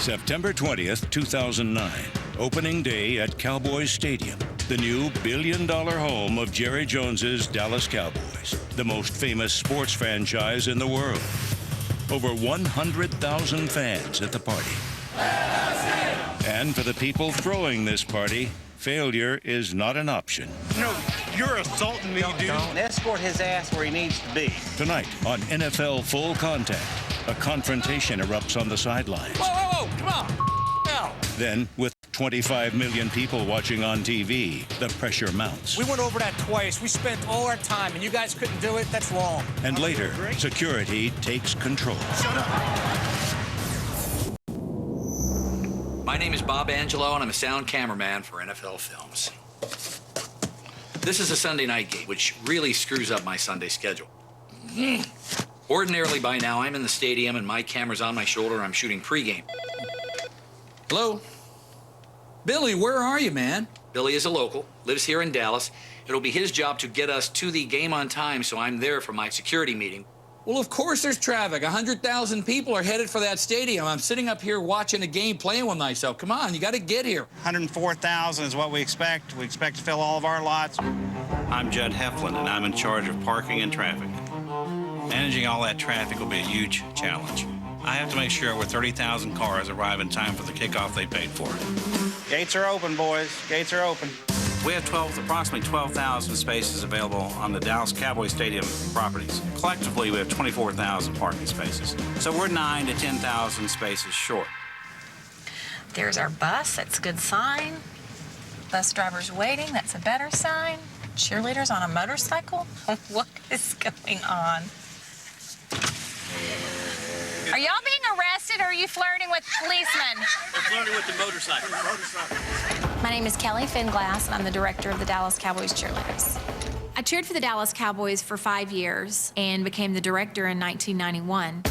September 20th, 2009. Opening day at Cowboys Stadium, the new billion-dollar home of Jerry Jones's Dallas Cowboys, the most famous sports franchise in the world. Over 100,000 fans at the party. And for the people throwing this party, failure is not an option. No, you're assaulting me, dude. Don't escort his ass where he needs to be. Tonight on NFL Full Contact, a confrontation erupts on the sidelines. Whoa, come on. Now. Then, with 25 million people watching on TV, the pressure mounts. We went over that twice. We spent all our time, and you guys couldn't do it? That's wrong. And later, security takes control. Shut up. My name is Bob Angelo, and I'm a sound cameraman for NFL Films. This is a Sunday night game, which really screws up my Sunday schedule. Ordinarily, by now, I'm in the stadium, and my camera's on my shoulder, and I'm shooting pregame. Hello? Billy, where are you, man? Billy is a local, lives here in Dallas. It'll be his job to get us to the game on time, so I'm there for my security meeting. Well, of course there's traffic. 100,000 people are headed for that stadium. I'm sitting up here watching a game, playing with myself. Come on, you got to get here. 104,000 is what we expect. We expect to fill all of our lots. I'm Judd Heflin, and I'm in charge of parking and traffic. Managing all that traffic will be a huge challenge. I have to make sure over 30,000 cars arrive in time for the kickoff they paid for. Gates are open, boys. Gates are open. We have approximately 12,000 spaces available on the Dallas Cowboys Stadium properties. Collectively, we have 24,000 parking spaces. So we're 9,000 to 10,000 spaces short. There's our bus. That's a good sign. Bus drivers waiting. That's a better sign. Cheerleaders on a motorcycle? What is going on? Are y'all being arrested, or are you flirting with policemen? We're flirting with the motorcycle. My name is Kelly Finglass, and I'm the director of the Dallas Cowboys Cheerleaders. I cheered for the Dallas Cowboys for 5 years and became the director in 1991.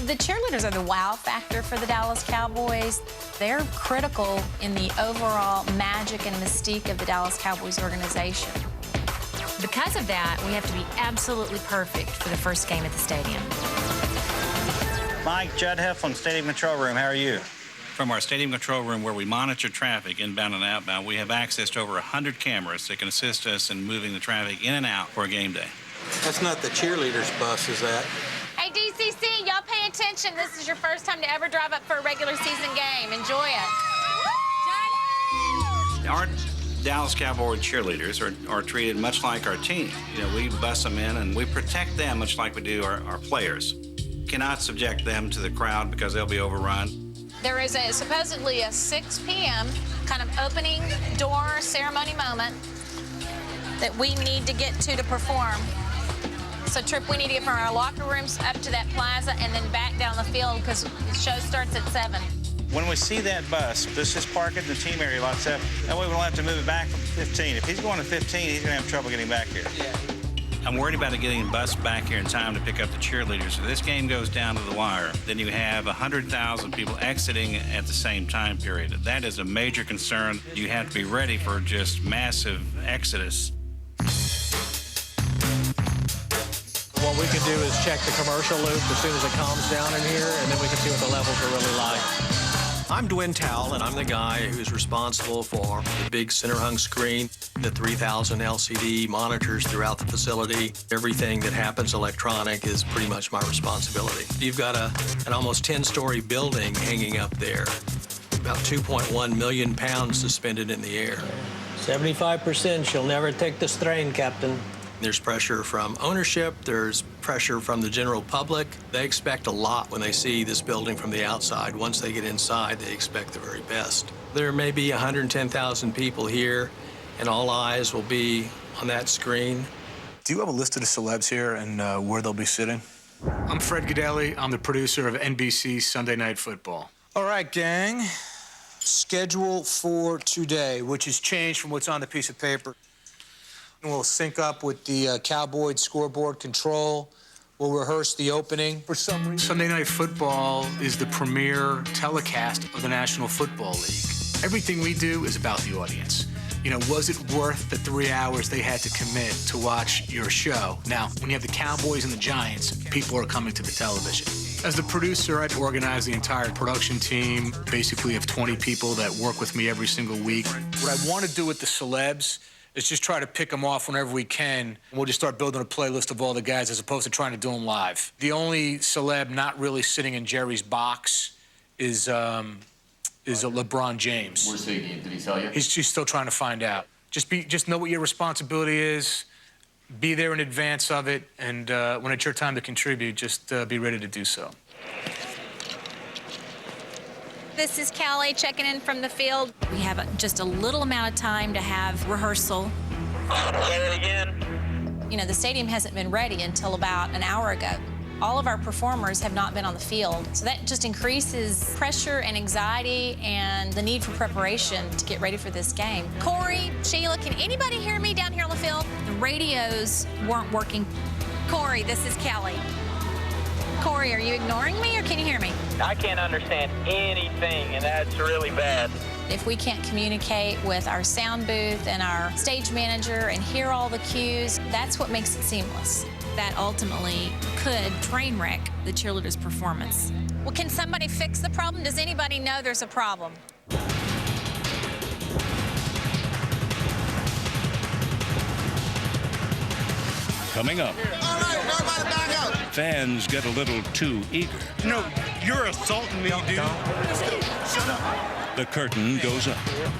The cheerleaders are the wow factor for the Dallas Cowboys. They're critical in the overall magic and mystique of the Dallas Cowboys organization. Because of that, we have to be absolutely perfect for the first game at the stadium. Mike, Judd Heflin, Stadium Control Room. How are you? From our stadium control room where we monitor traffic inbound and outbound, we have access to over 100 cameras that can assist us in moving the traffic in and out for a game day. That's not the cheerleaders' bus, is that? Hey, DCC, y'all pay attention. This is your first time to ever drive up for a regular season game. Enjoy it. Our Dallas Cowboy cheerleaders are treated much like our team. You know, we bus them in and we protect them much like we do our players. Cannot subject them to the crowd because they'll be overrun. There is supposedly a 6 p.m. kind of opening door ceremony moment that we need to get to perform. It's a trip we need to get from our locker rooms up to that plaza and then back down the field because the show starts at 7. When we see that bus, let's just park it in the team area lot 7. That way we don't have to move it back from 15. If he's going to 15, he's going to have trouble getting back here. Yeah. I'm worried about getting the bus back here in time to pick up the cheerleaders. If this game goes down to the wire, then you have 100,000 people exiting at the same time period. That is a major concern. You have to be ready for just massive exodus. What we can do is check the commercial loop as soon as it calms down in here, and then we can see what the levels are really like. I'm Dwayne Towle, and I'm the guy who's responsible for the big center-hung screen, the 3,000 LCD monitors throughout the facility. Everything that happens electronic is pretty much my responsibility. You've got an almost 10-story building hanging up there, about 2.1 million pounds suspended in the air. 75%. She'll never take the strain, Captain. There's pressure from ownership, there's pressure from the general public. They expect a lot when they see this building from the outside. Once they get inside, they expect the very best. There may be 110,000 people here, and all eyes will be on that screen. Do you have a list of the celebs here and where they'll be sitting? I'm Fred Godelli. I'm the producer of NBC's Sunday Night Football. All right, gang. Schedule for today, which has changed from what's on the piece of paper. We'll sync up with the Cowboys scoreboard control. We'll rehearse the opening. For some reason, Sunday Night Football is the premier telecast of the National Football League. Everything we do is about the audience. You know, was it worth the 3 hours they had to commit to watch your show? Now, when you have the Cowboys and the Giants, people are coming to the television. As the producer, I'd organize the entire production team, basically of 20 people that work with me every single week. What I want to do with the celebs is just try to pick them off whenever we can. And we'll just start building a playlist of all the guys as opposed to trying to do them live. The only celeb not really sitting in Jerry's box is LeBron James. Where's Ziggy? Did he tell you? He's still trying to find out. Just know what your responsibility is. Be there in advance of it, and when it's your time to contribute, just be ready to do so. This is Callie checking in from the field. We have just a little amount of time to have rehearsal. Say it again. You know, the stadium hasn't been ready until about an hour ago. All of our performers have not been on the field, so that just increases pressure and anxiety and the need for preparation to get ready for this game. Corey, Sheila, can anybody hear me down here on the field? The radios weren't working. Corey, this is Kelly. Corey, are you ignoring me or can you hear me? I can't understand anything, and that's really bad. If we can't communicate with our sound booth and our stage manager and hear all the cues, that's what makes it seamless. That ultimately could train wreck the cheerleaders' performance. Well, can somebody fix the problem? Does anybody know there's a problem? Coming up. All right, everybody back up. Fans get a little too eager. No, you're assaulting me, dude. Shut up. The curtain goes up.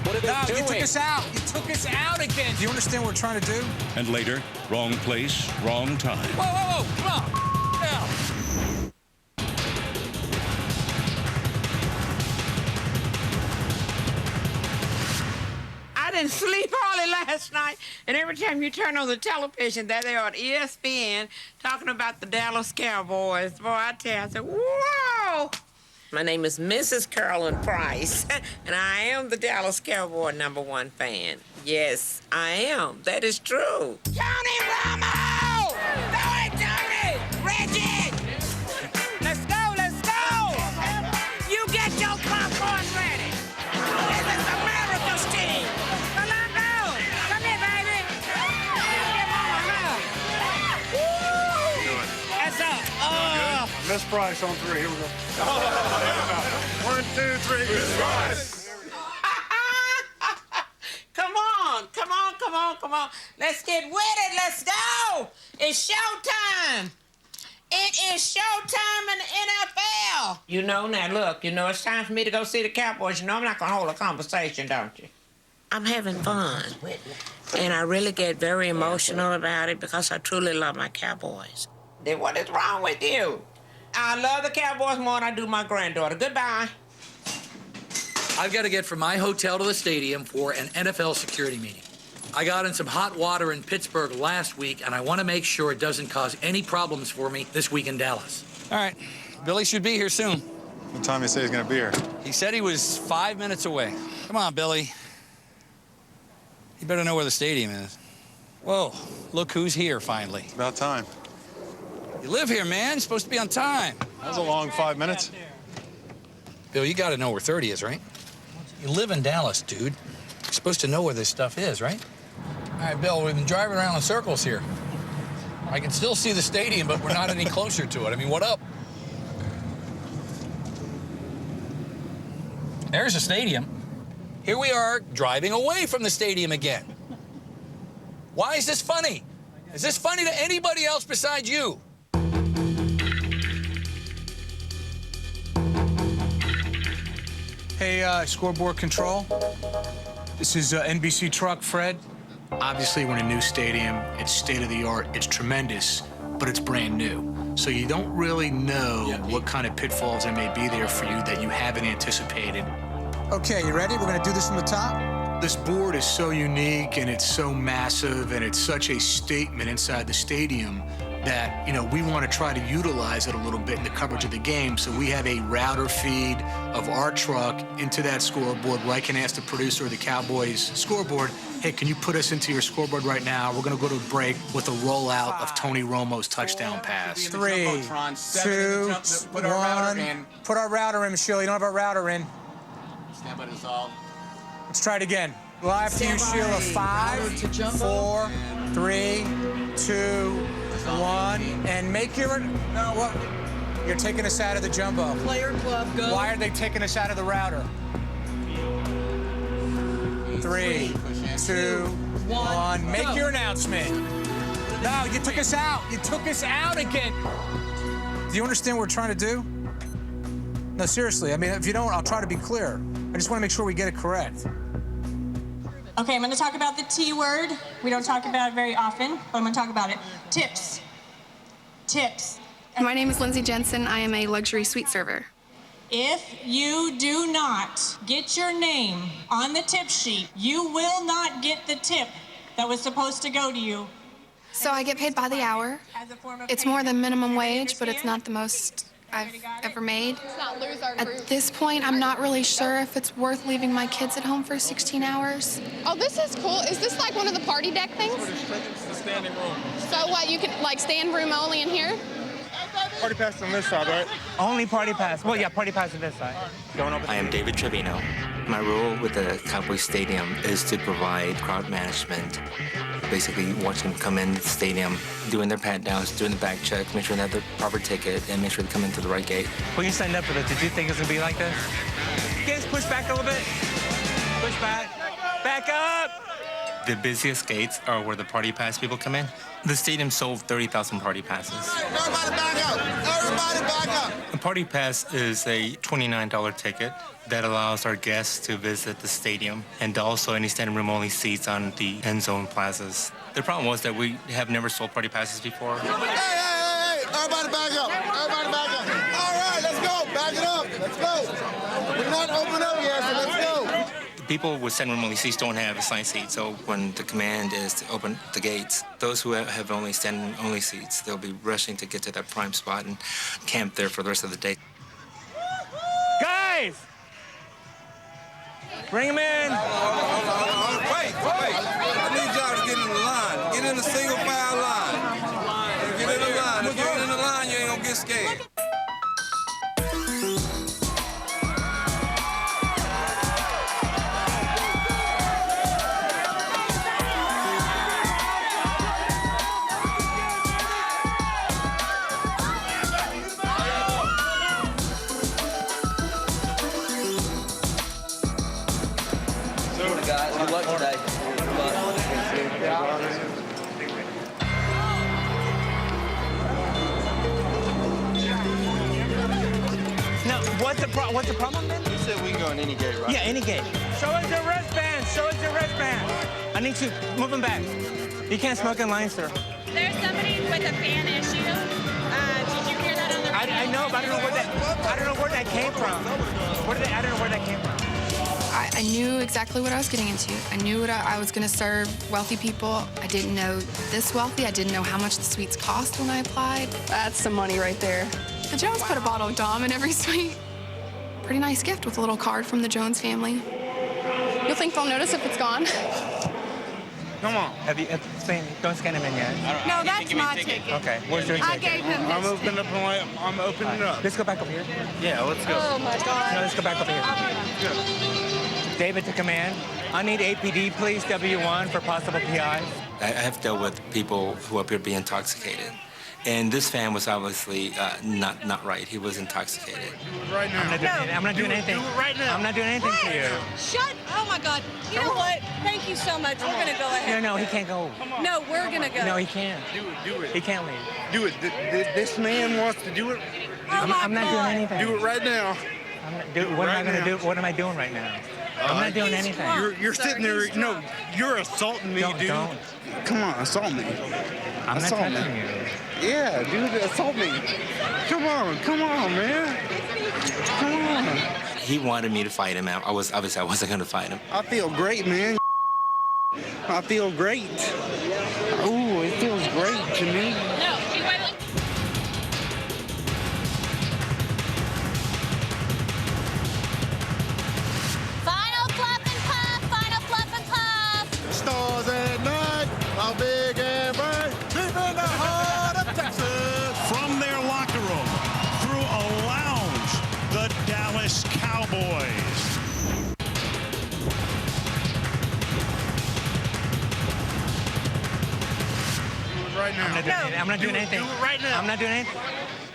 What are they doing? You took us out. You took us out again. Do you understand what we're trying to do? And later, wrong place, wrong time. Whoa, whoa, whoa, come on. Now. I didn't sleep hardly last night, and every time you turn on the television, there they are at ESPN talking about the Dallas Cowboys. Boy, I tell you, I said, whoa! My name is Mrs. Carolyn Price, and I am the Dallas Cowboy #1 fan. Yes, I am. That is true. Tony Romo! Throw it, Tony! Reggie! Let's go, let's go! You get your popcorn ready. This is America's team. Come on, go! Come here, baby. Give Mama love. Woo! That's up. Miss Price on 3. Here we go. 1, 2, 3. Miss Price. Come on, come on, come on, come on. Let's get with it. Let's go. It's showtime. It is showtime in the NFL. You know, now look, it's time for me to go see the Cowboys. You know, I'm not going to hold a conversation, don't you? I'm having fun. And I really get very emotional about it because I truly love my Cowboys. Then what is wrong with you? I love the Cowboys more than I do my granddaughter. Goodbye. I've got to get from my hotel to the stadium for an NFL security meeting. I got in some hot water in Pittsburgh last week, and I want to make sure it doesn't cause any problems for me this week in Dallas. All right. Billy should be here soon. What time did he say he's going to be here? He said he was 5 minutes away. Come on, Billy. You better know where the stadium is. Whoa, look who's here finally. It's about time. You live here, man. You're supposed to be on time. That was a long 5 minutes. Bill, you got to know where 30 is, right? You live in Dallas, dude. You're supposed to know where this stuff is, right? All right, Bill, we've been driving around in circles here. I can still see the stadium, but we're not any closer to it. I mean, what up? There's the stadium. Here we are driving away from the stadium again. Why is this funny? Is this funny to anybody else besides you? Hey, scoreboard control. This is NBC truck, Fred. Obviously, we're in a new stadium. It's state-of-the-art. It's tremendous, but it's brand new. So you don't really know what kind of pitfalls there may be there for you that you haven't anticipated. Okay, you ready? We're going to do this from the top. This board is so unique, and it's so massive, and it's such a statement inside the stadium that, we want to try to utilize it a little bit in the coverage of the game. So we have a router feed of our truck into that scoreboard where I can ask the producer of the Cowboys scoreboard, hey, can you put us into your scoreboard right now? We're going to go to a break with a rollout of Tony Romo's touchdown pass. 3, 2, 1. Put our router in, Sheila. You don't have our router in. Stand by to dissolve. Let's try it again. Live to you, Sheila. 5, 4, 3, 2, 1. And make your... No, what? You're taking us out of the jumbo. Player club, go. Why are they taking us out of the router? 3, 2, 1. Make your announcement. No, you took us out. You took us out again. Do you understand what we're trying to do? No, seriously. I mean, if you don't, I'll try to be clear. I just want to make sure we get it correct. Okay, I'm going to talk about the T word. We don't talk about it very often, but I'm going to talk about it. Tips. Tips. My name is Lyndsey Jensen. I am a luxury suite server. If you do not get your name on the tip sheet, you will not get the tip that was supposed to go to you. So I get paid by the hour. It's more than minimum wage, but it's not the most I've ever made. At this point, I'm not really sure if it's worth leaving my kids at home for 16 hours. Oh, this is cool. Is this like one of the party deck things? It's the standing room. So what, you can like stand room only in here? Party pass on this side, right? Only party pass. Well, yeah, party pass on this side. Going over. I am David Trevino. My role with the Cowboys Stadium is to provide crowd management. Basically, watching them come in the stadium, doing their pat downs, doing the back checks, make sure they have the proper ticket, and make sure they come into the right gate. When you signed up for this, did you think it was gonna be like this? You guys push back a little bit. Push back. Back up. The busiest gates are where the party pass people come in. The stadium sold 30,000 party passes. Everybody back up! Everybody back up! A party pass is a $29 ticket that allows our guests to visit the stadium and also any standing room only seats on the end zone plazas. The problem was that we have never sold party passes before. Hey, hey, hey, hey! Everybody back up! Everybody back up! All right, let's go! Back it up! Let's go! We're not open up yet, so let's go! People with standing room only seats don't have assigned seats, so when the command is to open the gates, those who have only standing room only seats, they'll be rushing to get to that prime spot and camp there for the rest of the day. Guys! Bring them in. Wait. I need y'all to get in the line. Get in the single file line. Get in the line. If you get in the line, you ain't gonna get scared. Good luck today. No, what's the problem then? You said we can go in any gate, right? Yeah, any gate. Show us your wristband. Show us your wristband. I need to move them back. You can't smoke in line, sir. There's somebody with a fan issue. Did you hear that on the radio? I know, but I don't know where that came from. I don't know where that came from. I knew exactly what I was getting into. I knew what I was going to serve wealthy people. I didn't know this wealthy. I didn't know how much the suites cost when I applied. That's some money right there. The Jones put a bottle of Dom in every suite. Pretty nice gift with a little card from the Jones family. You'll think they'll notice if it's gone? Come on. Don't scan him in yet. No, that's my ticket. Okay, where's your ticket? I gave him this. I'm opening it up. Let's go back over here. Yeah, let's go. Oh, my God. No, let's go back over here. David to command. I need APD, please, W1 for possible PI. I have dealt with people who appear to be intoxicated. And this fan was obviously not right. He was intoxicated. Right now. I'm not doing anything. Do it right now. I'm not doing anything to you. Shut. Oh, my God. You know what? Thank you so much. We're going to go ahead. No, he can't go. No, we're going to go. No, he can't. Do it. He can't leave. Do it. This man wants to do it. I'm not doing anything. Do it right now. What am I going to do? What am I doing right now? I'm not doing anything. You're sitting there. No, you're assaulting me, dude. Don't. Come on, assault me. I'm not touching you. Yeah, dude, assault me. Come on, man. Come on. He wanted me to fight him. I wasn't going to fight him. I feel great, man. I feel great. Ooh, it feels great to me. No, you wait. Final fluff and puff, final fluff and puff. Stars at night, how big and bright, deep in the heart of Texas. From their locker room, through a lounge, the Dallas Cowboys. Right now. I'm not doing anything. Do it right now. I'm not doing anything.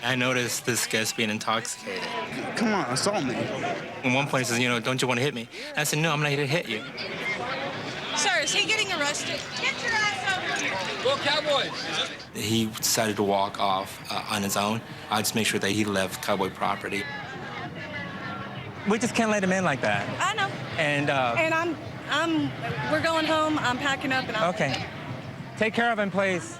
I noticed this guy's being intoxicated. Come on, assault me. At one point he says, don't you want to hit me? I said, no, I'm not here to hit you. Sir, is he getting arrested? Get your ass over here. Go Cowboys! He decided to walk off on his own. I just make sure that he left Cowboy property. We just can't let him in like that. I know. And we're going home. I'm packing up and okay. Take care of him, please.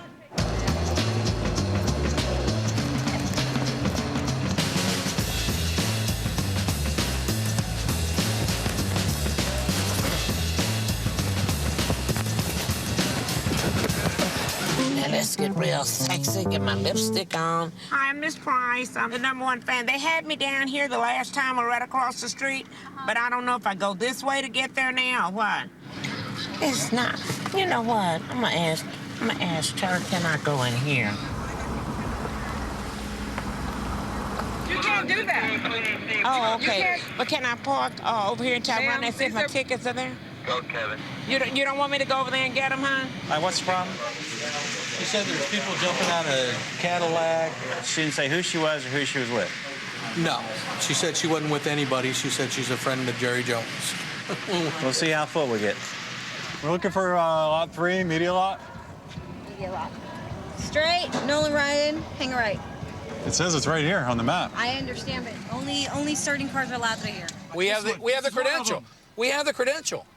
Now let's get real sexy, get my lipstick on. Hi, I'm Miss Price. I'm the #1 fan. They had me down here the last time, right across the street, but I don't know if I go this way to get there now or what. It's not. You know what? I'm gonna ask her, can I go in here? You can't do that. Oh, okay. But can I park over here until I run and see if my tickets are there? Go, Kevin. You don't want me to go over there and get them, huh? What's the problem? She said there's people jumping out of Cadillac. She didn't say who she was or who she was with. No. She said she wasn't with anybody. She said she's a friend of Jerry Jones. We'll see how full we get. We're looking for lot 3, media lot. Media lot. Straight, Nolan Ryan, hang a right. It says it's right here on the map. I understand, but only certain cars are allowed right here. We have the credential. We have the credential.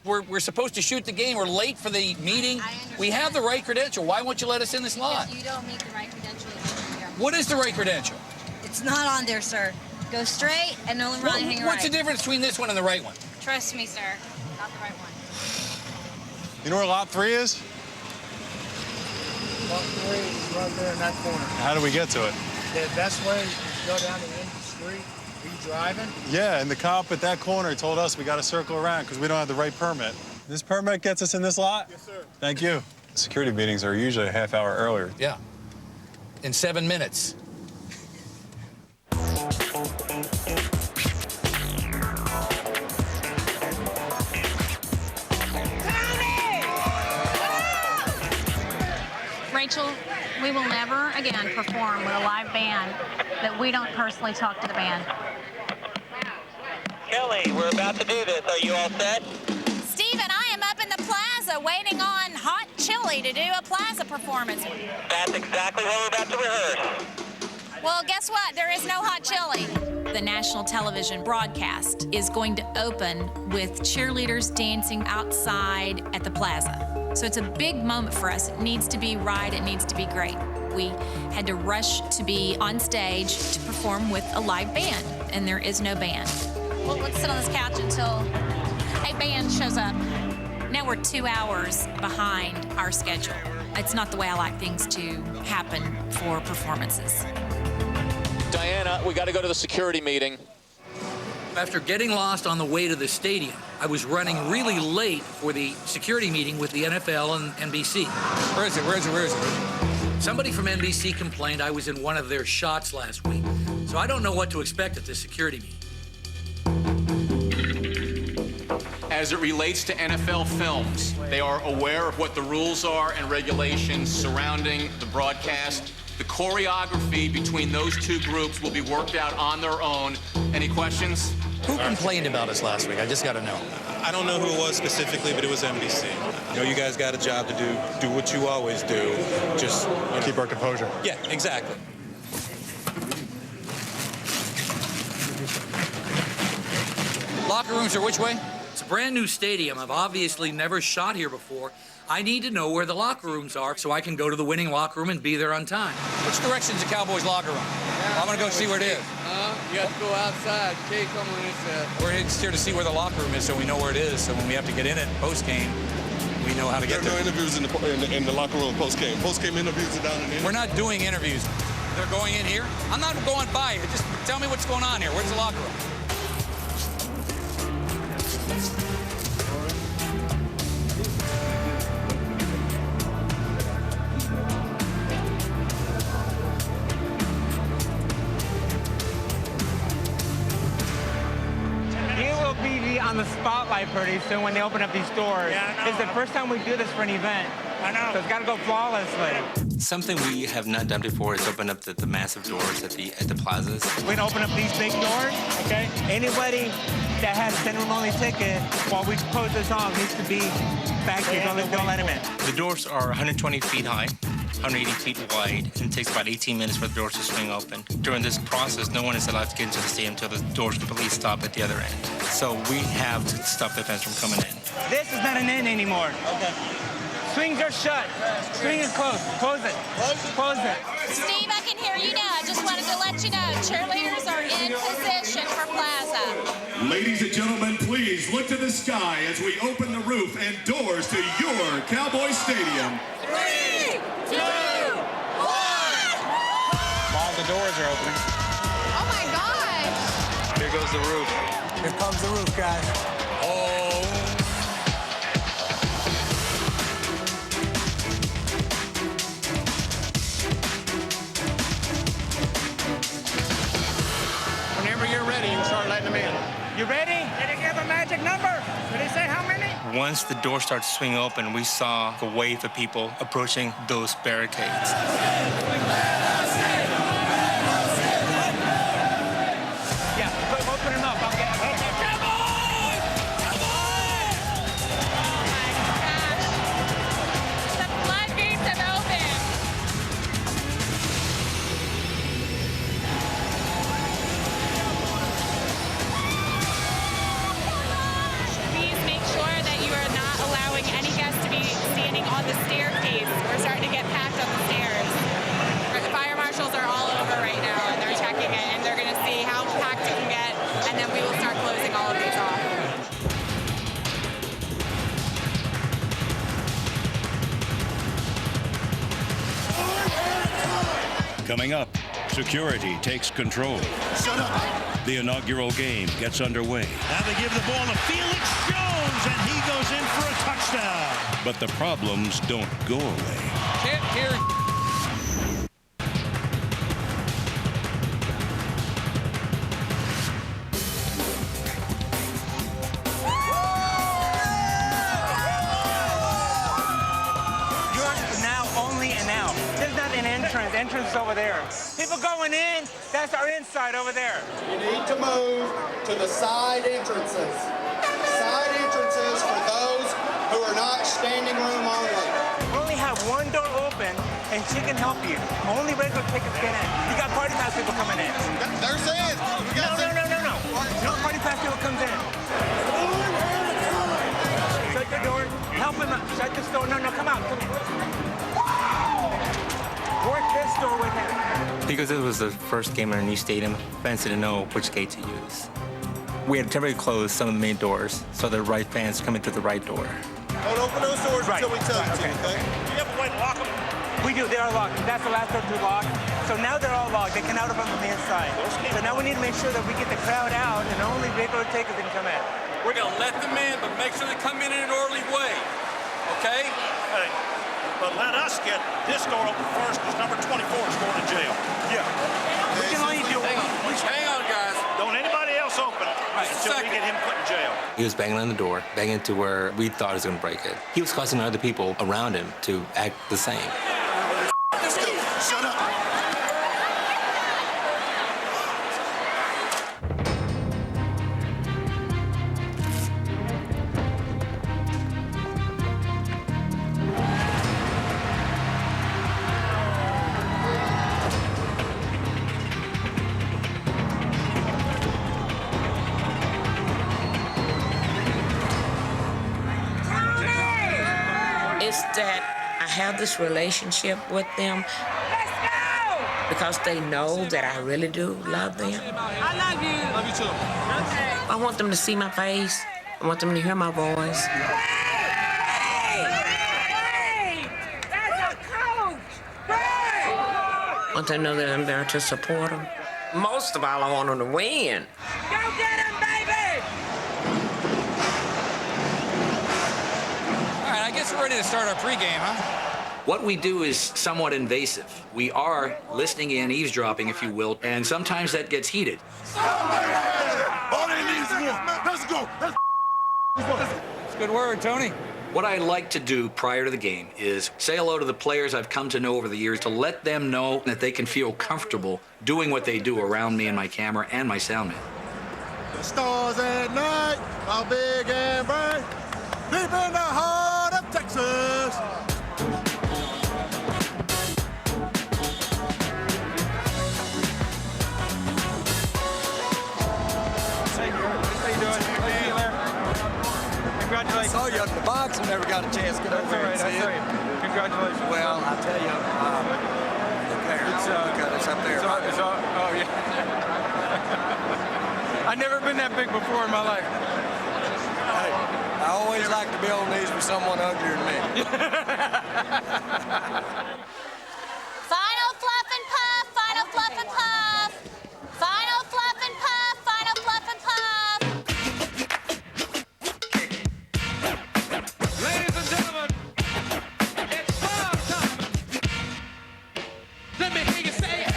We're supposed to shoot the game. We're late for the meeting. We have the right credential. Why won't you let us in this lot? If you don't meet the right credential, here. What is the right credential? It's not on there, sir. Go straight and Nolan Ryan, hang a right. What's the difference between this one and the right one? Trust me, sir. Not the right one. You know where lot 3 is? Lot 3 is right there in that corner. How do we get to it? The best way is to go down the end of the street. Are you driving? Yeah, and the cop at that corner told us we got to circle around because we don't have the right permit. This permit gets us in this lot? Yes, sir. Thank you. Security meetings are usually a half hour earlier. Yeah. In 7 minutes. Rachel, we will never again perform with a live band that we don't personally talk to the band. Kelly, we're about to do this. Are you all set? Steven, I am up in the plaza waiting on hot chili to do a plaza performance. That's exactly what we're about to rehearse. Well, guess what? There is no hot chili. The national television broadcast is going to open with cheerleaders dancing outside at the plaza. So it's a big moment for us. It needs to be right, it needs to be great. We had to rush to be on stage to perform with a live band, and there is no band. Well, let's sit on this couch until a band shows up. Now we're 2 hours behind our schedule. It's not the way I like things to happen for performances. Diana, we got to go to the security meeting. After getting lost on the way to the stadium, I was running really late for the security meeting with the NFL and NBC. Where is it? Somebody from NBC complained I was in one of their shots last week, so I don't know what to expect at this security meeting. As it relates to NFL films, they are aware of what the rules are and regulations surrounding the broadcast. The choreography between those two groups will be worked out on their own. Any questions? Who complained about us last week? I just got to know. I don't know who it was specifically, but it was NBC. You know, you guys got a job to do what you always do. Just keep our composure. Yeah, exactly. Locker rooms are which way? It's a brand new stadium. I've obviously never shot here before. I need to know where the locker rooms are so I can go to the winning locker room and be there on time. Which direction's the Cowboys locker room? I'm gonna go see where it is. You have to go outside. Kay, come on inside. We're just here to see where the locker room is so we know where it is. So when we have to get in it post-game, we know how to get there. There are no interviews in the locker room post-game. Post-game interviews are down in there. We're not doing interviews. They're going in here. I'm not going by it. Just tell me what's going on here. Where's the locker room? You will be on the spotlight pretty soon when they open up these doors. Yeah, it's the first time we do this for an event. I know. So it's got to go flawlessly. Something we have not done before is open up the massive doors at the plazas. We're gonna open up these big doors, okay? Anybody that has a room only ticket, while we close this off, needs to be back here. Don't let them in. The doors are 120 feet high, 180 feet wide, and it takes about 18 minutes for the doors to swing open. During this process, no one is allowed to get into the stadium until the doors completely stop at the other end. So we have to stop the fans from coming in. This is not an end anymore. Okay. Swings are shut. Swing is closed. Close it. Close it. Steve, I can hear you now. I just wanted to let you know cheerleaders are in position for Plaza. Ladies and gentlemen, please look to the sky as we open the roof and doors to your Cowboys Stadium. 3, 2, 1. All the doors are opening. Oh my gosh! Here goes the roof. Here comes the roof, guys. Whenever you're ready, you can start letting them in. You ready? Did he give a magic number? Did he say how many? Once the door started to swing open, we saw a wave of people approaching those barricades. Yeah, open them up. I'll get it. Come on! Come on! Oh my gosh. The floodgates have opened. Please make sure that you are not allowing any guests to be standing on the staircase. We're starting to get packed on the stairs. The fire marshals are all over right now, and they're checking it, and they're going to see how packed it can get, and then we will start closing all of these off. Coming up, security takes control. Shut up. The inaugural game gets underway. Now they give the ball to Felix Jones, and he goes in for a touchdown. But the problems don't go away. Can't hear. You're now only an out. There's not an entrance. Entrance is over there. People going in, that's our inside over there. You need to move to the side entrances. Side entrances for those who are not standing room only. We only have one door open, and she can help you. Only regular tickets get in. You got party pass people coming in. They're saying. No. No party pass people comes in. Shut the door. Help him out. Shut this door. No, come out. Come here. Work this door with him. Because it was the first game in our new stadium, fans didn't know which gate to use. We had temporarily closed some of the main doors, so the right fans coming through the right door. Don't open those doors until we tell you to, okay? Do you have a way to lock them? We do. They are locked. That's the last door to lock. So now they're all locked. They cannot open from the inside. So now we need to make sure that we get the crowd out and only regular tickets can come in. We're going to let them in, but make sure they come in an orderly way. Okay? Hey, but let us get this door open first, because number 24 is going to jail. Yeah. We can only do it. Hang on, guys. Don't anybody else open it until we get him put in jail. He was banging on the door, banging to where we thought he was going to break it. He was causing other people around him to act the same. Shut up. It's that I have this relationship with them because they know that I really do love them. I love you. Love you too. Okay. I want them to see my face. I want them to hear my voice. Hey! That's a coach! Hey! I want them to know that I'm there to support them. Most of all, I want them to win. Go get him, baby! All right, I guess we're ready to start our pregame, huh? What we do is somewhat invasive. We are listening in, eavesdropping, if you will, and sometimes that gets heated. All they need is one. Let's go. It's a good word, Tony. What I like to do prior to the game is say hello to the players I've come to know over the years to let them know that they can feel comfortable doing what they do around me and my camera and my sound man. The stars at night, how big and bright, deep in the heart of Texas. Congratulations. I saw you at the box and never got a chance to get over there and see it. Congratulations. Well, I'll tell you, look there. Look at us up there. Oh, yeah. I've never been that big before in my life. Hey, I always like to be on these for someone uglier than me. Final fluff and puff, final fluff and puff. Final fluff and puff, final fluff and puff. Ladies and gentlemen, it's ball time. Let me hear you say it.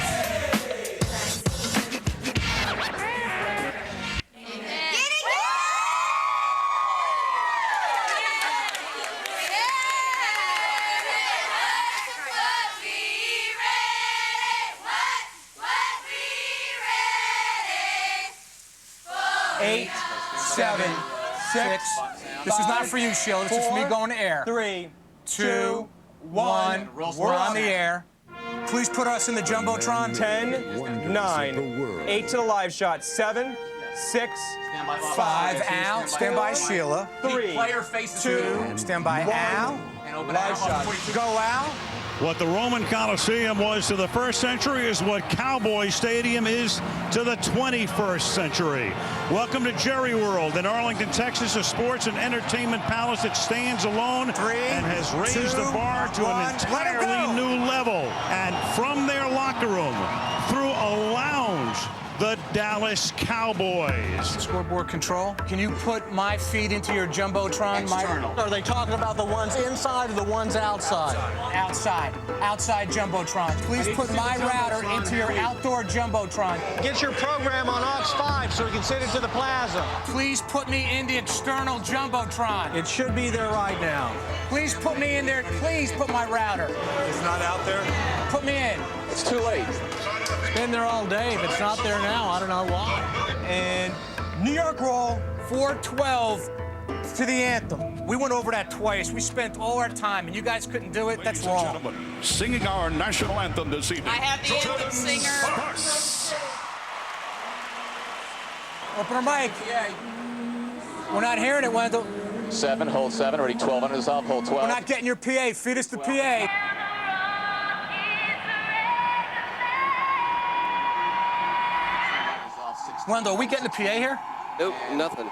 Eight, 7, 6. This is not for you, Sheila. This is for me going to air. 3, 2, 1. We're on the air. Please put us in the Jumbotron. 10, 9, 8 to the live shot. 7, 6, 5, Al. Stand by, Sheila. 3, 2, Stand by, Al. live shot. Go, Al. What the Roman Coliseum was to the first century is what Cowboys Stadium is to the 21st century. Welcome to Jerry World in Arlington, Texas, a sports and entertainment palace that stands alone and has raised the bar to an entirely new level. And from their locker room, through a lounge, the Dallas Cowboys. Scoreboard control. Can you put my feed into your Jumbotron? Are they talking about the ones inside or the ones outside? Outside. Outside Jumbotron. Please put my router into your outdoor Jumbotron. Get your program on aux 5 so we can send it to the plaza. Please put me in the external Jumbotron. It should be there right now. Please put me in there. Please put my router. It's not out there? Put me in. It's too late. It's been there all day. If it's not there now, I don't know why. And New York roll 412 to the anthem. We went over that twice. We spent all our time, and you guys couldn't do it. That's wrong. Singing our national anthem this evening. I have the anthem singer. Open our mic. We're not hearing it, Wendell. 7, hold 7, ready 12 under the stop, hold 12. We're not getting your PA. Feed us the PA. Wendell, are we getting the PA here? Nope, nothing.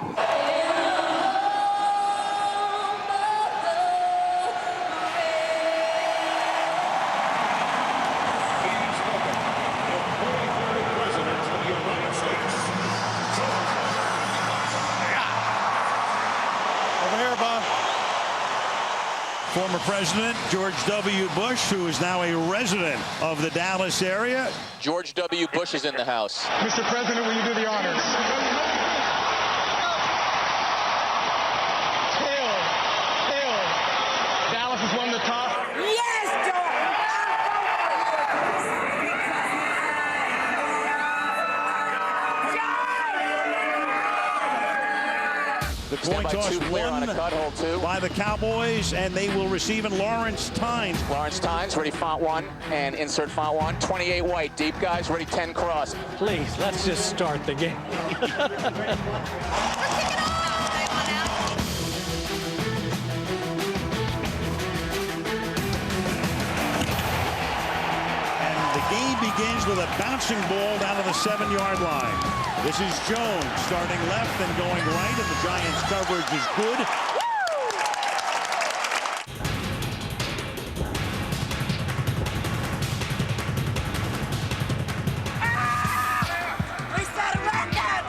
Over here, Bob. Former President George W. Bush, who is now a resident of the Dallas area. George W. Bush is in the house. Mr. President, will you do the honors? Hail. Dallas has won the top. Yes, The coin toss won by the Cowboys, and they will receive in Lawrence Tynes. Lawrence Tynes, ready font 1, and insert font 1. 28 white, deep guys, ready 10 cross. Please, let's just start the game. And the game begins with a bouncing ball down to the 7-yard line. This is Jones starting left and going right, and the Giants' coverage is good. we set a record!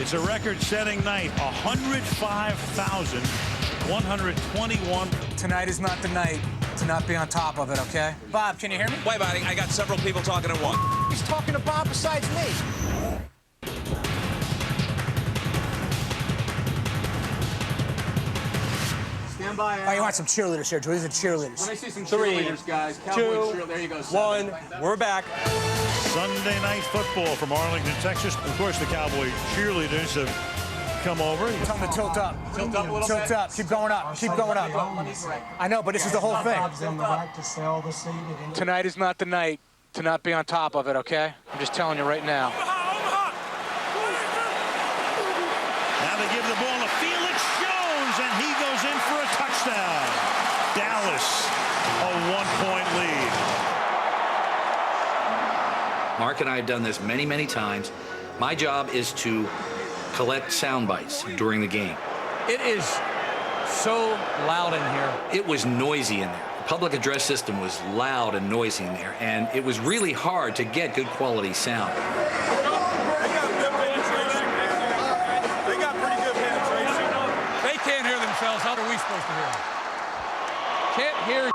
It's a record-setting night, 105,121. Tonight is not the night to not be on top of it, okay? Bob, can you hear me? Wait, buddy, I got several people talking at once. He's talking to Bob besides me. Stand Stand by. Oh, you want some cheerleaders here, Drew? These are cheerleaders. Let me see some cheerleaders, guys. Cowboys cheerleaders. There you go. 1, we're back. Sunday night football from Arlington, Texas. Of course, the Cowboy cheerleaders have come over. Tell them to tilt up. Tilt up a little Tilt bit. up. Keep going up. Keep going up. I know, but this is the whole thing. Tonight is not the night to not be on top of it, okay? I'm just telling you right now. Now they give the ball to Felix Jones, and he goes in for a touchdown. Dallas, a 1-point lead. Mark and I have done this many, many times. My job is to collect sound bites during the game. It is so loud in here. It was noisy in there. The public address system was loud and noisy in there, and it was really hard to get good quality sound. They got pretty good penetration. They can't hear themselves. How are we supposed to hear them? Can't hear.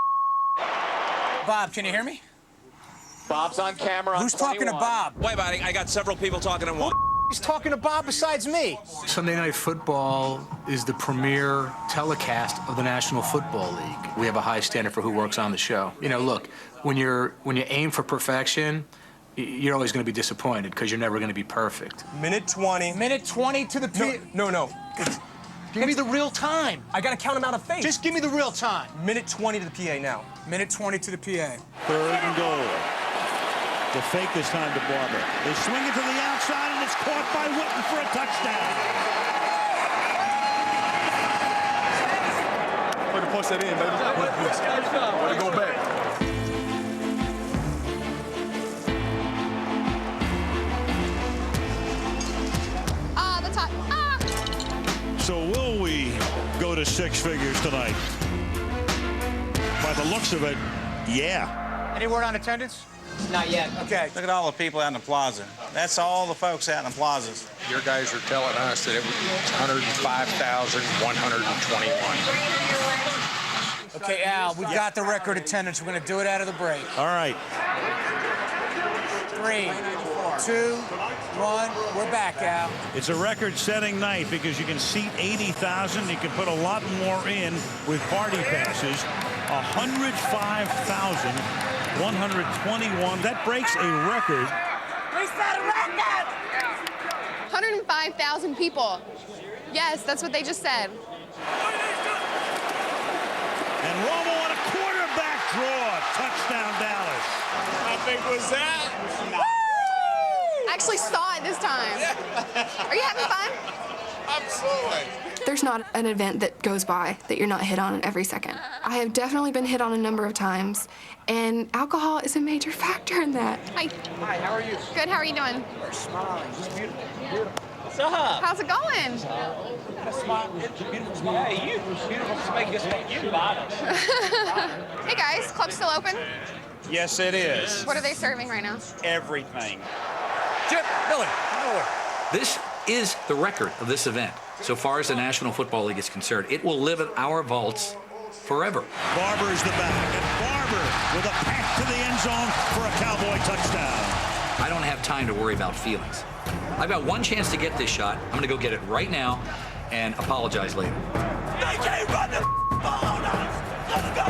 Bob, can you hear me? Bob's on camera. Who's talking to Bob? Wait, buddy, I got several people talking at once. Who's talking to Bob besides me? Sunday Night Football is the premier telecast of the National Football League. We have a high standard for who works on the show. You know, look, when you aim for perfection, you're always going to be disappointed because you're never going to be perfect. Minute 20. Minute 20 to the P. No. Give me the real time. I got to count them out of face. Just give me the real time. Minute 20 to the PA now. Minute 20 to the PA. 3rd and goal. The fake this time to Barber. They swing it to the outside, and it's caught by Witten for a touchdown. Way to push that in, baby. Way to go back. The top. So will we go to 6 figures tonight? By the looks of it, yeah. Any word on attendance? Not yet. Okay. Look at all the people out in the plaza. That's all the folks out in the plazas. Your guys are telling us that it was 105,121. Okay, Al, we've got the record attendance. We're going to do it out of the break. All right. 3, 2, 1. We're back, Al. It's a record-setting night because you can seat 80,000. You can put a lot more in with party passes. 105,121. That breaks a record. We set a record! 105,000 people. Yes, that's what they just said. And Romo on a quarterback draw. Touchdown, Dallas. How big was that? I actually saw it this time. Are you having fun? Absolutely. There's not an event that goes by that you're not hit on every second. I have definitely been hit on a number of times, and alcohol is a major factor in that. Hi. Hi, how are you? Good, how are you doing? You're smiling. It's beautiful. Beautiful. What's up? How's it going? It's beautiful smile. Hey, you. Beautiful smile. Just like you. Hey guys, club's still open? Yes, it is. What are they serving right now? Everything. Chip, Billy, this is the record of this event. So far as the National Football League is concerned, it will live in our vaults forever. Barber is the back, and Barber with a pass to the end zone for a Cowboy touchdown. I don't have time to worry about feelings. I've got one chance to get this shot. I'm going to go get it right now and apologize later. They can't run the ball on us. Let's go.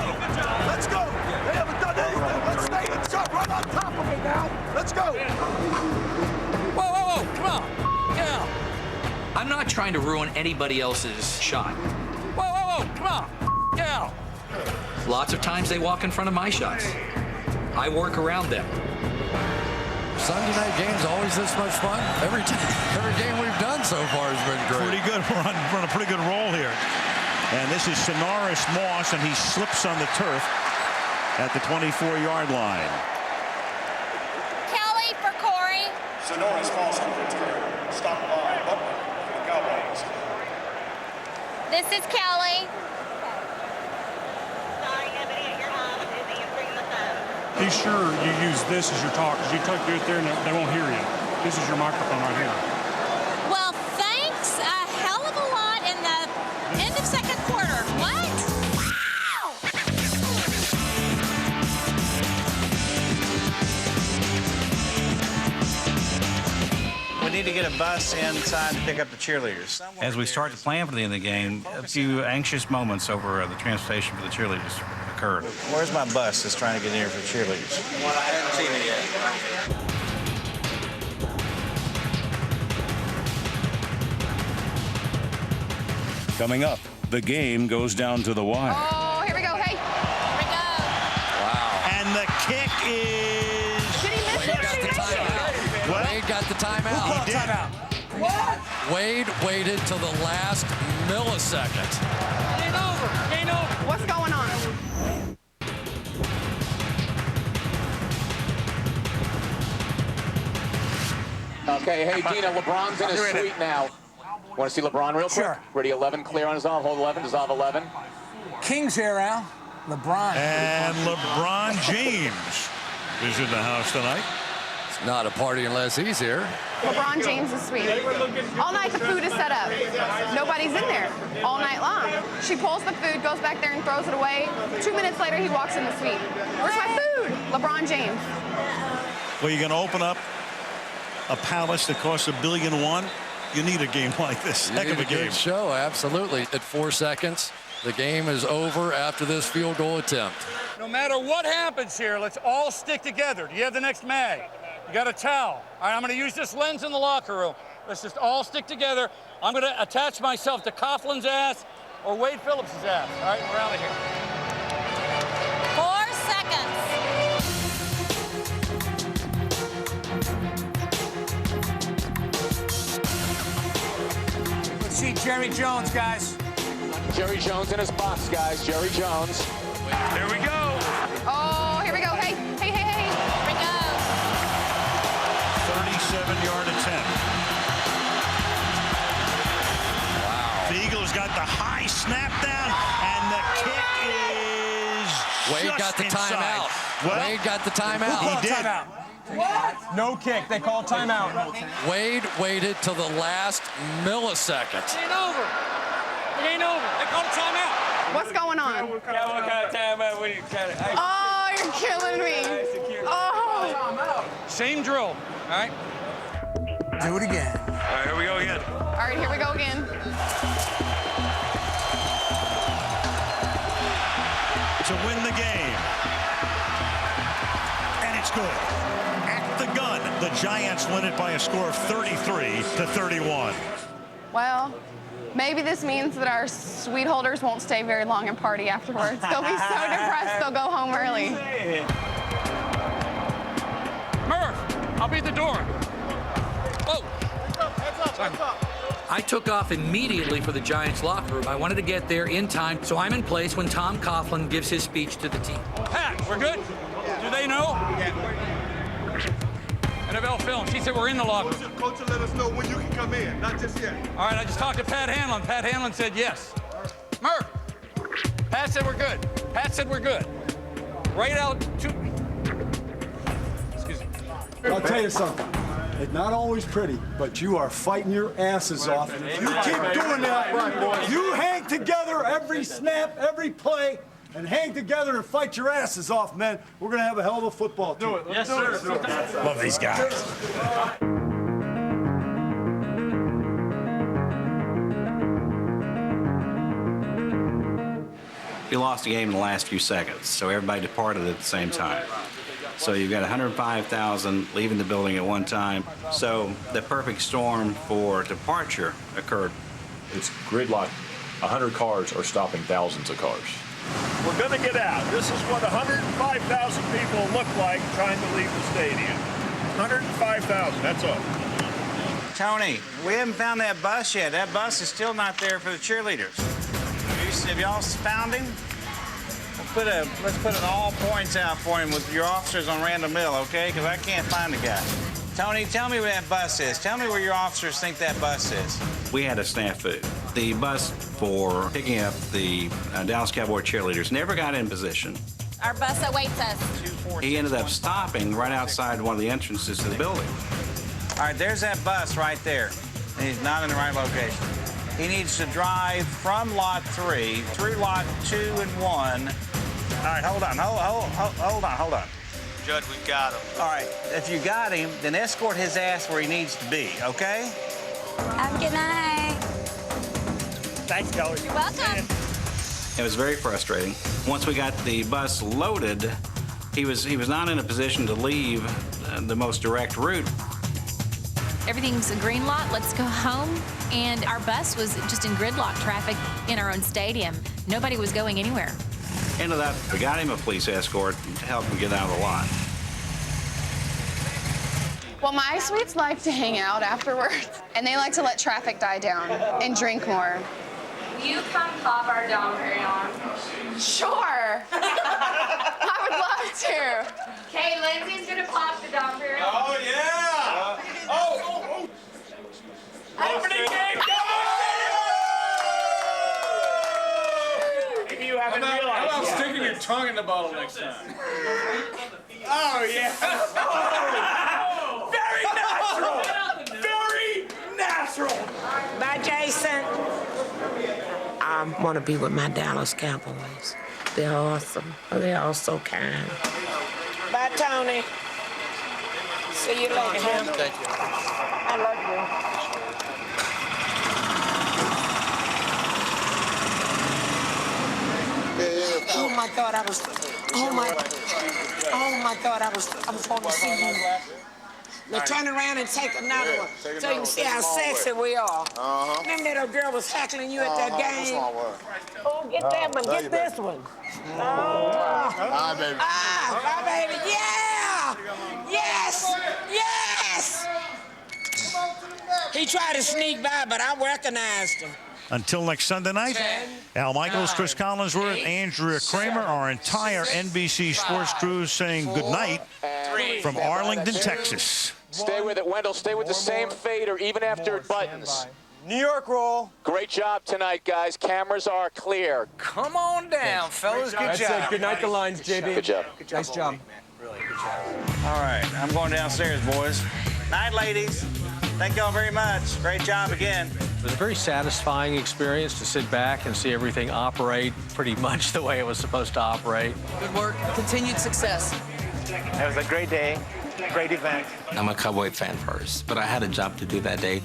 Let's go. They haven't done anything. Let's stay and jump right on top of it now. Let's go. Whoa, come on. Get out. I'm not trying to ruin anybody else's shot. Whoa, come on. Get out. Lots of times they walk in front of my shots. I work around them. Sunday night games always this much fun. Every game we've done so far has been great. Pretty good. We're on a pretty good roll here. And this is Sonoris Moss, and he slips on the turf at the 24-yard line. Kelly for Corey. Sonoris Moss on return. Stop line. Butler for the Cowboys. This is Kelly. Be sure you use this as your talk, because you do it there and they won't hear you. This is your microphone right here. Well, thanks a hell of a lot in the end of second quarter. What? We need to get a bus inside to pick up the cheerleaders. As we start to plan for the end of the game, a few anxious moments over the transportation for the cheerleaders occurred. Where's my bus that's trying to get in here for the cheerleaders? I haven't seen it yet. Coming up, the game goes down to the wire. Oh, here we go. Hey. Here we go. Wow. And the kick is... Did he miss it? Wade got the timeout. Wade got the timeout. He did. What? Wade waited till the last millisecond. Game over. Game over. What's going on? Okay, hey, Dina, LeBron's in his suite now. Want to see LeBron real quick? Sure. Ready, 11, clear on dissolve, hold 11, dissolve 11. King's here, Al. LeBron. And LeBron James is in the house tonight. It's not a party unless he's here. LeBron James' suite. All night the food is set up. Nobody's in there all night long. She pulls the food, goes back there and throws it away. 2 minutes later, he walks in the suite. Where's my food? LeBron James. Well, you're going to open up a palace that costs $1.1 billion. You need a game like this. Heck of a game. Good show, absolutely. At 4 seconds, the game is over after this field goal attempt. No matter what happens here, let's all stick together. Do you have the next mag? You got a towel. All right, I'm going to use this lens in the locker room. Let's just all stick together. I'm going to attach myself to Coughlin's ass or Wade Phillips' ass. All right, we're out of here. 4 seconds. Let's see Jerry Jones, guys. Jerry Jones in his box, guys. Jerry Jones. Here we go. Oh, here we go. Hey, hey, hey, hey. Here we go. 37-yard attempt. Wow. The Eagles got the high snap down, and the kick is Wade just got the inside. timeout. Well, Wade got the timeout. He did. What? No kick. They call timeout. Wade waited till the last millisecond. It ain't over. It ain't over. They called a timeout. What's going on? What kind of timeout? What are you kind of... Oh, you're killing me. Oh. Same drill. All right. Do it again. All right, here we go again. All right, here we go again. To win the game. And it's good. At the gun, the Giants win it by a score of 33-31. Well, maybe this means that our suite holders won't stay very long and party afterwards. They'll be so depressed they'll go home early. Murph, I'll be at the door. Whoa. Heads up. I took off immediately for the Giants locker room. I wanted to get there in time, so I'm in place when Tom Coughlin gives his speech to the team. Pat, we're good? Do they know? NFL film. She said we're in the locker room. Coach will let us know when you can come in, not just yet. All right, I just talked to Pat Hanlon. Pat Hanlon said yes. Murph, Pat said we're good. Pat said we're good. Right out to... Excuse me. I'll tell you something. It's not always pretty, but you are fighting your asses off. And if you keep doing that, you hang together every snap, every play, and hang together and fight your asses off, man. We're going to have a hell of a football team. Do it. Yes, sir. Love these guys. We lost a game in the last few seconds, so everybody departed at the same time. So you've got 105,000 leaving the building at one time. So the perfect storm for departure occurred. It's gridlock. 100 cars are stopping thousands of cars. We're going to get out. This is what 105,000 people look like trying to leave the stadium. 105,000, that's all. Tony, we haven't found that bus yet. That bus is still not there for the cheerleaders. Have y'all found him? Let's put an all points out for him with your officers on Randall Mill, okay? Because I can't find the guy. Tony, tell me where that bus is. Tell me where your officers think that bus is. We had a snafu. The bus for picking up the Dallas Cowboys cheerleaders never got in position. Our bus awaits us. He ended up stopping right outside one of the entrances to the building. All right, there's that bus right there. And he's not in the right location. He needs to drive from lot 3 through lot 2 and 1. All right, hold on. Judge, we've got him. All right, if you got him, then escort his ass where he needs to be, okay? Have a good night. Thanks, Kelly. You're welcome. It was very frustrating. Once we got the bus loaded, he was not in a position to leave the most direct route. Everything's a green light. Let's go home. And our bus was just in gridlock traffic in our own stadium. Nobody was going anywhere. End of that, we got him a police escort to help him get out of the lot. Well, my suites like to hang out afterwards, and they like to let traffic die down and drink more. Will you come pop our Dom Perignon? Sure. I would love to. Okay, Lindsay's gonna pop the Dom Perignon. Oh, yeah! Opening game, Maybe you haven't realized How about yet. sticking your tongue in the bottle next time? Oh, yeah. Very natural. Very natural. Bye, Jason. I want to be with my Dallas Cowboys. They're awesome. They're all so kind. Bye, Tony. See you later. Thank you. I love you. Oh my God, I was going to see you. Now turn around and take another one, so you can see how sexy we are. Remember that little girl was heckling you at that game? Oh, get that one, get this one. Hi, baby. Bye, baby, yeah! Yes, yes! He tried to sneak by, but I recognized him. Until next Sunday night, Al Michaels, Chris Collinsworth, Andrea Kramer, our entire NBC Sports crew saying good night from Arlington, Texas. Stay with it, Wendell. Stay with the same fader even after it buttons. New York roll. Great job tonight, guys. Cameras are clear. Come on down, fellas. Good job. That's it. Good night, the lines, JB. Good job. Nice job. Really good job. All right, I'm going downstairs, boys. Night, ladies. Thank y'all very much. Great job again. It was a very satisfying experience to sit back and see everything operate pretty much the way it was supposed to operate. Good work. Continued success. It was a great day, great event. I'm a Cowboy fan first, but I had a job to do that day.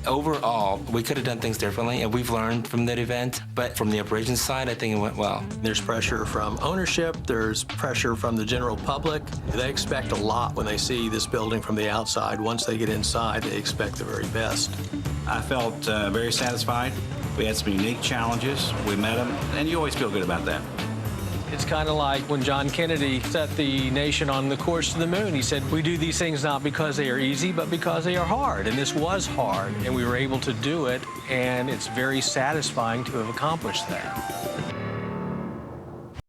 Overall, we could have done things differently, and we've learned from that event. But from the operations side, I think it went well. There's pressure from ownership. There's pressure from the general public. They expect a lot when they see this building from the outside. Once they get inside, they expect the very best. I felt very satisfied. We had some unique challenges. We met them, and you always feel good about that. It's kind of like when John Kennedy set the nation on the course to the moon. He said, we do these things not because they are easy, but because they are hard. And this was hard, and we were able to do it, and it's very satisfying to have accomplished that.